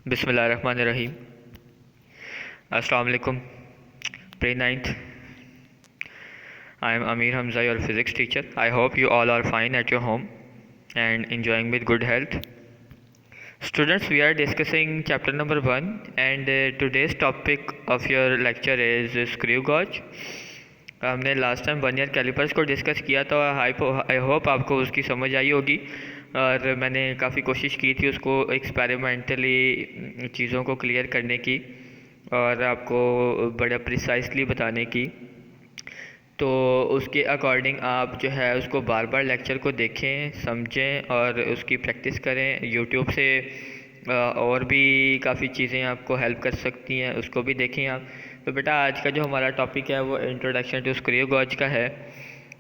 बिस्मिल्लाहिर्रहमानिर्रहीम। अस्सलाम वालेकुम। Pre ninth, I am Amir Hamza, your physics teacher. I hope you all are fine at your home and enjoying with good health. Students, we are discussing chapter number 1 and today's topic of your lecture is screw gauge. हमने last time 1 year callipers को discuss किया तो I hope आपको उसकी समझ आई होगी और मैंने काफ़ी कोशिश की थी उसको एक्सपेरिमेंटली चीज़ों को क्लियर करने की और आपको बड़ा प्रिसाइसली बताने की। तो उसके अकॉर्डिंग आप जो है उसको बार बार लेक्चर को देखें, समझें और उसकी प्रैक्टिस करें। यूट्यूब से और भी काफ़ी चीज़ें आपको हेल्प कर सकती हैं, उसको भी देखें आप। तो बेटा आज का जो हमारा टॉपिक है वो इंट्रोडक्शन टू स्क्रू गॉज का है।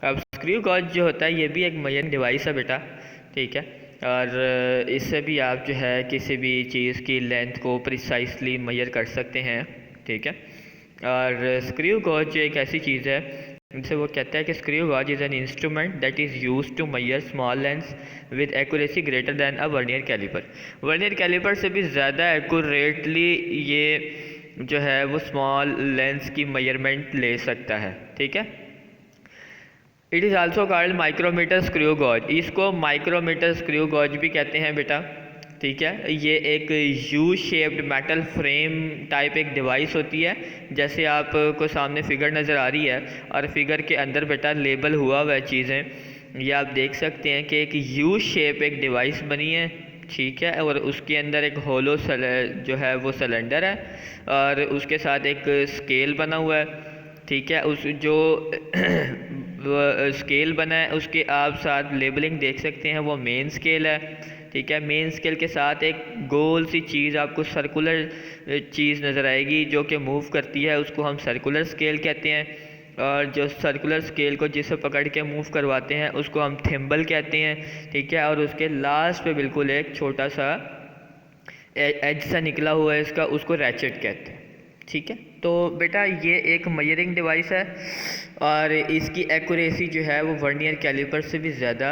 अब स्क्रू गॉज जो होता है ये भी एक मेजरिंग डिवाइस है बेटा, ठीक है। और इससे भी आप जो है किसी भी चीज़ की लेंथ को प्रिसाइसली मेजर कर सकते हैं, ठीक है। और स्क्रू गॉज एक ऐसी चीज़ है जिनसे वो कहता है कि screw gauge is an instrument that is used to measure small lengths with accuracy greater than a vernier calliper. Vernier calliper से भी ज़्यादा एक्यूरेटली ये जो है वो स्मॉल लेंथ्स की मेजरमेंट ले सकता है, ठीक है। It is also called micrometer screw gauge. इसको माइक्रोमीटर स्क्रू गॉज भी कहते हैं बेटा, ठीक है। ये एक U shaped metal frame type एक डिवाइस होती है, जैसे आपको सामने फिगर नज़र आ रही है और फिगर के अंदर बेटा लेबल हुआ हुआ चीज़ें ये आप देख सकते हैं कि एक यू शेप एक डिवाइस बनी है, ठीक है। और उसके अंदर एक होलो जो है वो सिलेंडर है और उसके साथ एक स्केल बना हुआ है, ठीक है। उस जो स्केल बना है उसके आप साथ लेबलिंग देख सकते हैं, वो मेन स्केल है, ठीक है। मेन स्केल के साथ एक गोल सी चीज़ आपको सर्कुलर चीज़ नज़र आएगी जो कि मूव करती है, उसको हम सर्कुलर स्केल कहते हैं। और जो सर्कुलर स्केल को जिसे पकड़ के मूव करवाते हैं उसको हम थिम्बल कहते हैं, ठीक है। और उसके लास्ट पे बिल्कुल एक छोटा सा एज सा निकला हुआ है इसका, उसको रैचेट कहते हैं, ठीक है। तो बेटा ये एक मेजरिंग डिवाइस है और इसकी एक्यूरेसी जो है वो वर्नियर कैलिपर से भी ज़्यादा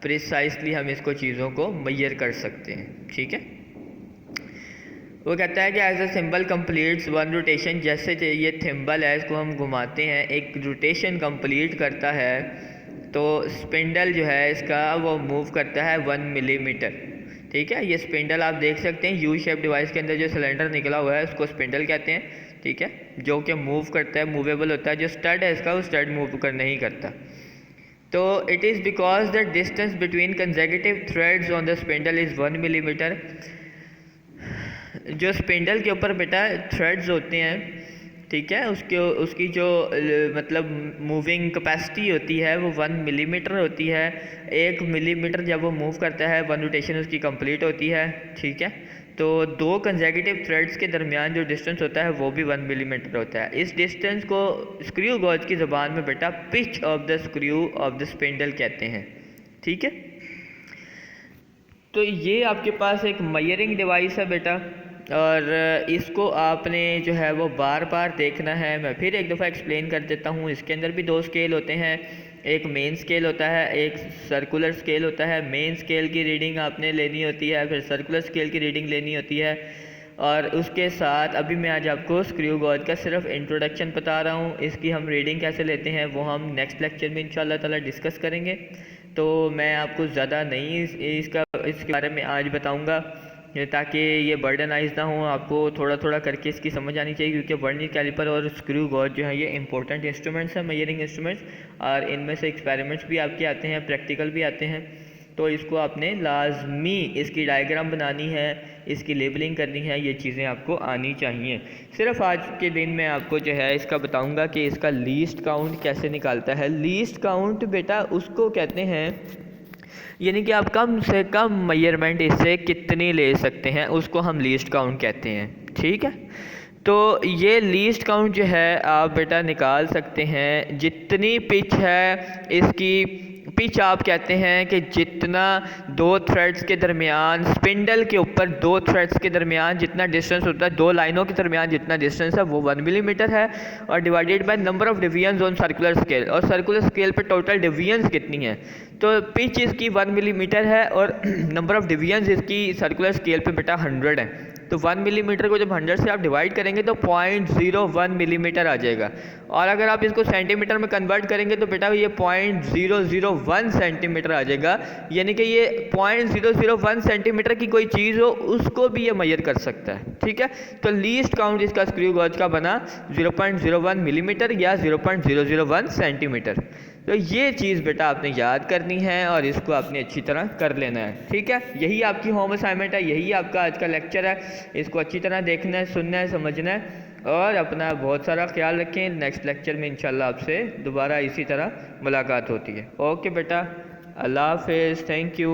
प्रिसाइसली हम इसको चीज़ों को मेजर कर सकते हैं, ठीक है। वो कहता है कि as a symbol completes one rotation, जैसे ये थिम्बल है इसको हम घुमाते हैं एक रोटेशन कंप्लीट करता है तो स्पिंडल जो है इसका वो मूव करता है 1 मिलीमीटर, ठीक है। ये स्पिंडल आप देख सकते हैं यू शेप डिवाइस के अंदर जो सिलेंडर निकला हुआ है उसको स्पिंडल कहते हैं, ठीक है। जो कि मूव करता है, मूवेबल होता है। जो स्टड है इसका वो स्टड मूव कर नहीं करता। तो it is because the distance between consecutive threads on the spindle is 1 millimetre. जो स्पिंडल के ऊपर बेटा थ्रेड्स होते हैं, ठीक है, उसकी जो मतलब मूविंग कैपेसिटी होती है वो 1 मिलीमीटर होती है। 1 मिलीमीटर जब वो मूव करता है 1 रोटेशन उसकी कंप्लीट होती है, ठीक है। तो 2 कंसेक्यूटिव थ्रेड्स के दरमियान जो डिस्टेंस होता है वो भी 1 मिलीमीटर होता है। इस डिस्टेंस को स्क्रू गॉज की ज़बान में बेटा pitch of the screw of the spindle कहते हैं, ठीक है। तो ये आपके पास एक मेजरिंग डिवाइस है बेटा और इसको आपने जो है वो बार बार देखना है। मैं फिर एक दफ़ा एक्सप्लेन कर देता हूँ। इसके अंदर भी 2 स्केल होते हैं, एक मेन स्केल होता है, एक सर्कुलर स्केल होता है। मेन स्केल की रीडिंग आपने लेनी होती है, फिर सर्कुलर स्केल की रीडिंग लेनी होती है। और उसके साथ अभी मैं आज आपको स्क्रू गॉज का सिर्फ इंट्रोडक्शन बता रहा हूँ, इसकी हम रीडिंग कैसे लेते हैं वो हम नेक्स्ट लेक्चर में इंशाल्लाह ताला डिस्कस करेंगे। तो मैं आपको ज़्यादा नहीं इसके बारे में आज बताऊँगा ताकि ये बर्डनाइज ना हो, आपको थोड़ा थोड़ा करके इसकी समझ आनी चाहिए, क्योंकि वर्नियर कैलिपर और स्क्रू गॉज जो है ये इंपॉर्टेंट इंस्ट्रूमेंट्स हैं, मेजरिंग इंस्ट्रूमेंट्स। और इनमें से एक्सपेरिमेंट्स भी आपके आते हैं, प्रैक्टिकल भी आते हैं। तो इसको आपने लाजमी इसकी डायग्राम बनानी है, इसकी लेबलिंग करनी है, ये चीज़ें आपको आनी चाहिए। सिर्फ आज के दिन मैं आपको जो है इसका बताऊंगा कि इसका लीस्ट काउंट कैसे निकालता है। लीस्ट काउंट बेटा उसको कहते हैं, यानी कि आप कम से कम मेजरमेंट इससे कितनी ले सकते हैं उसको हम लीस्ट काउंट कहते हैं, ठीक है। तो ये लीस्ट काउंट जो है आप बेटा निकाल सकते हैं। जितनी पिच है इसकी पिच आप कहते हैं कि जितना 2 थ्रेड्स के दरमियान, स्पिंडल के ऊपर 2 थ्रेड्स के दरमियान जितना डिस्टेंस होता है, 2 लाइनों के दरमियान जितना डिस्टेंस है वो 1 मिलीमीटर है और divided by number of divisions on circular scale. और सर्कुलर स्केल पे टोटल डिवीजन्स कितनी है, तो पिच इसकी 1 मिलीमीटर है और नंबर ऑफ डिवीजन्स इसकी सर्कुलर स्केल पे बेटा 100 है। तो 1 मिलीमीटर को जब 100 से आप डिवाइड करेंगे तो 0.01 मिलीमीटर आ जाएगा। और अगर आप इसको सेंटीमीटर में कन्वर्ट करेंगे तो बेटा ये 0.001 सेंटीमीटर आ जाएगा। यानी कि ये 0.001 सेंटीमीटर की कोई चीज़ हो उसको भी ये मेजर कर सकता है। ठीक है, तो लीस्ट काउंट इसका स्क्रू गॉज का बना 0.01 मिलीमीटर या 0.001 सेंटीमीटर। तो ये चीज़ बेटा आपने याद करनी है और इसको आपने अच्छी तरह कर लेना है। ठीक है, यही आपकी होम असाइनमेंट है, यही आपका आज का लेक्चर है। इसको अच्छी तरह देखना है, सुनना है, समझना है और अपना बहुत सारा ख्याल रखें। नेक्स्ट लेक्चर में इंशाल्लाह आपसे दोबारा इसी तरह मुलाकात होती है। ओके बेटा, अल्लाह हाफिज़, थैंक यू।